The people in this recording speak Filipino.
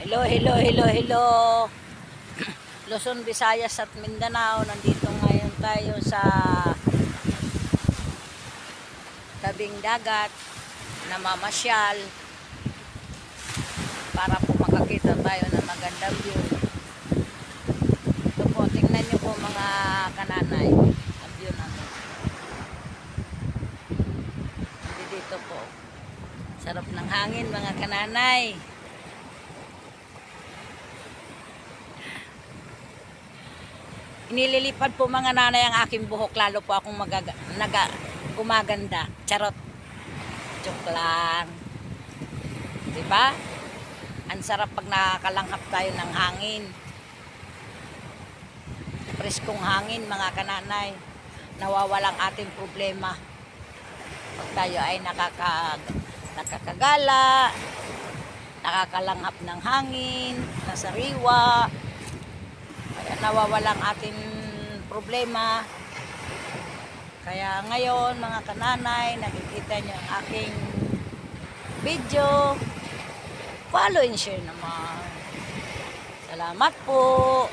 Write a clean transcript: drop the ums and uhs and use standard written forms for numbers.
Hello, hello, hello, hello. Luzon, Visayas at Mindanao. Nandito ngayon tayo sa tabing dagat na mamasyal para po makakita tayo ng magandang view. Ito po, tingnan nyo po mga kananay. Ang view namin. Dito po. Sarap ng hangin mga kananay. Inililipad po mga nanay ang aking buhok, lalo po akong gumaganda. Charot. Joke lang. Diba? Ang sarap pag nakakalanghap tayo ng hangin. Preskong hangin mga kananay. Nawawalang ating problema. Pag tayo ay nakakagala, nakakalanghap ng hangin, nasariwa, kaya nawawalang ating problema. Kaya ngayon mga kananay, nakikita nyo ang aking video, follow and share naman. Salamat po.